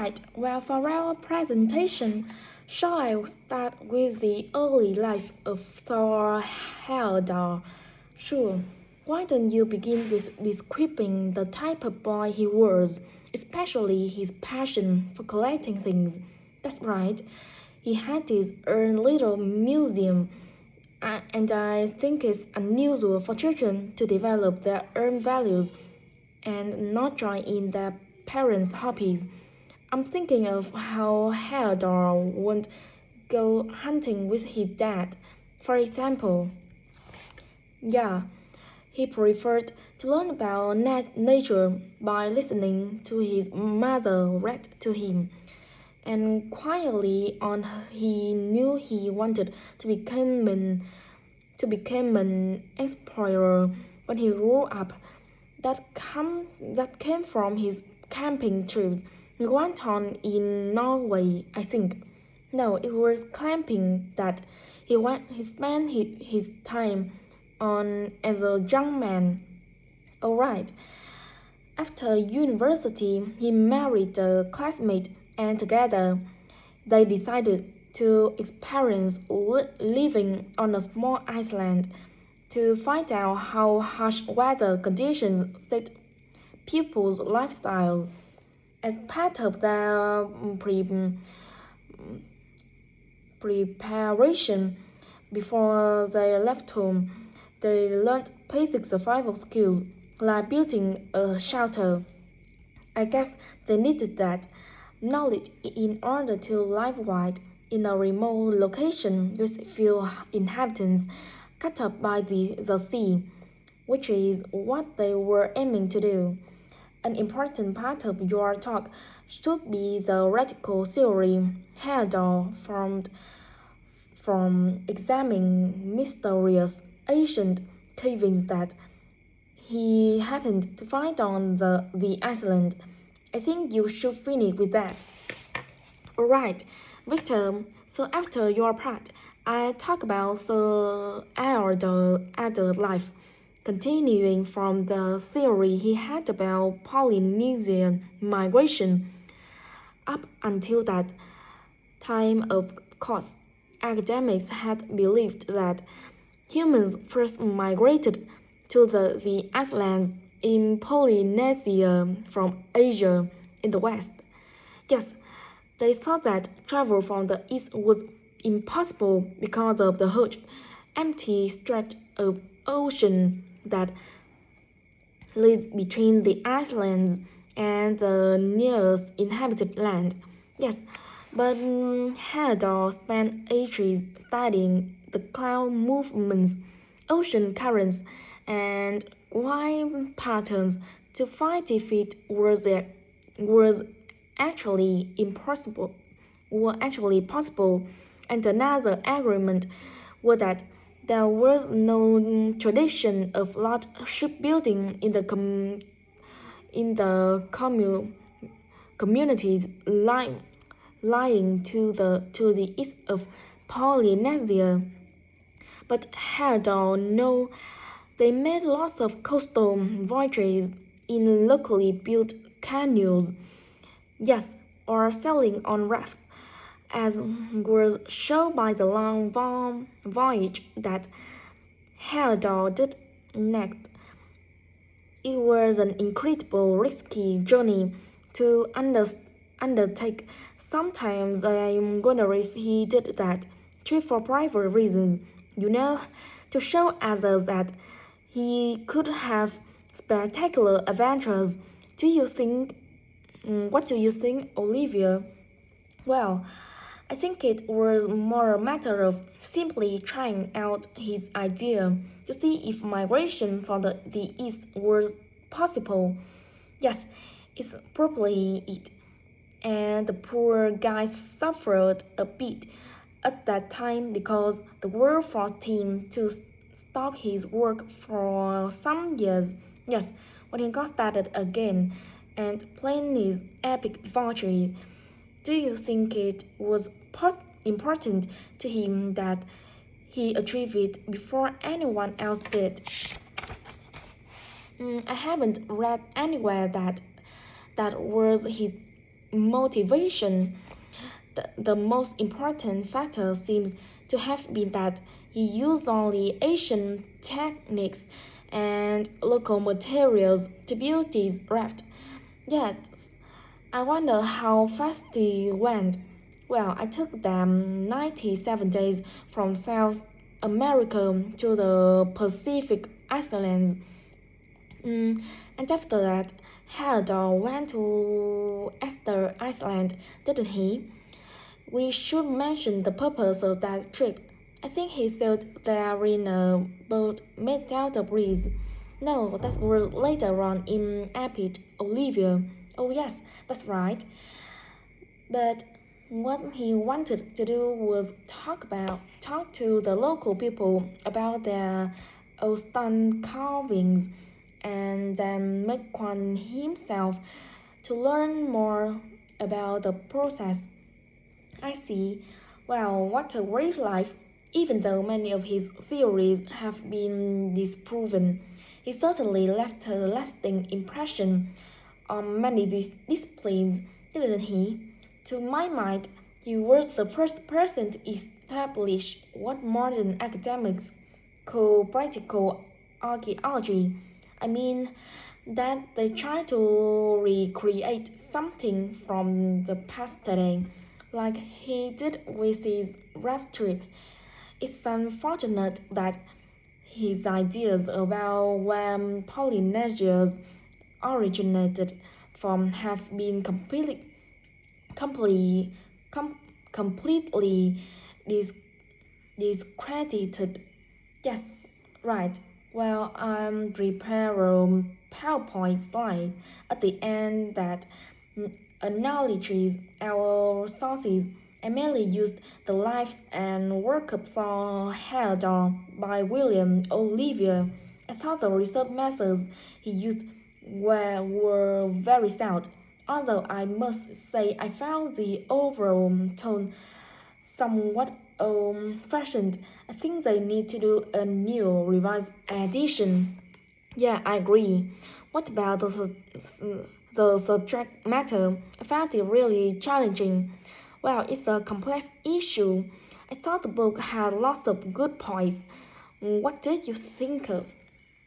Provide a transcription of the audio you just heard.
Alright, well, for our presentation, shall I start with the early life of Thor Heyerdahl? Sure. Why don't you begin with describing the type of boy he was, especially his passion for collecting things? That's right. He had his own little museum, and I think it's unusual for children to develop their own values and not join in their parents' hobbies. I'm thinking of how Heyerdahl would go hunting with his dad, for example. Yeah, he preferred to learn about nature by listening to his mother read to him. And quietly on, he knew he wanted to become an explorer when he grew up. That came from his camping trips. He went on in Norway, I think. No, it was camping that he spent his time on as a young man. Alright. After university, he married a classmate, and together they decided to experience living on a small island to find out how harsh weather conditions set people's lifestyle. As part of their preparation before they left home, they learned basic survival skills like building a shelter. I guess they needed that knowledge in order to live right in a remote location with few inhabitants cut up by the sea, which is what they were aiming to do. An important part of your talk should be the radical theory Heyerdahl formed from examining mysterious ancient cavings that he happened to find on the island. I think you should finish with that. Alright, Victor, so after your part, I talk about the adult life, continuing from the theory he had about Polynesian migration. Up until that time, of course, academics had believed that humans first migrated to the islands in Polynesia from Asia in the west. Yes, they thought that travel from the east was impossible because of the huge, empty stretch of ocean that lies between the islands and the nearest inhabited land. Yes, but Heyerdahl spent ages studying the cloud movements, ocean currents, and wind patterns to find if it was actually impossible were actually possible, and another argument was that there was no tradition of large shipbuilding in the communities lying to the east of Polynesia. But Heyerdahl no, they made lots of coastal voyages in locally built canoes. Yes, or sailing on rafts, as was shown by the long voyage that Heyerdahl did next. It was an incredible risky journey to undertake. Sometimes I wonder if he did that trip for private reasons, you know, to show others that he could have spectacular adventures. Do you think what do you think, Olivia? Well, I think it was more a matter of simply trying out his idea to see if migration from the east was possible. Yes, it's probably it. And the poor guy suffered a bit at that time because the war forced him to stop his work for some years. Yes, when he got started again and planned his epic voyage. Do you think it was important to him that he achieved it before anyone else did? I haven't read anywhere that was his motivation. The most important factor seems to have been that he used only Asian techniques and local materials to build his raft. Yet, I wonder how fast he went. Well, I took them 97 days from South America to the Pacific Islands. And after that, Haldor went to Esther Island, didn't he? We should mention the purpose of that trip. I think he sailed there in a boat made out of reeds. No, that was later on in Epic, Olivia. Oh yes, that's right. But what he wanted to do was talk to the local people about their old stone carvings and then make one himself to learn more about the process. I see. Well, what a great life! Even though many of his theories have been disproven, he certainly left a lasting impression on many disciplines, didn't he? To my mind, he was the first person to establish what modern academics call practical archaeology. I mean, that they try to recreate something from the past today, like he did with his raft trip. It's unfortunate that his ideas about where Polynesia originated from have been completely, com- completely dis- discredited. Yes, right. Well, I'm prepare a PowerPoint slide at the end that acknowledges our sources. I mainly used the life and work of Saul Haldor by William Olivier. I thought the research methods he used were very sound, although I must say I found the overall tone somewhat fashioned. I think they need to do a new revised edition. Yeah, I agree. What about the subject matter? I found it really challenging. Well, it's a complex issue. I thought the book had lots of good points. What did you think of?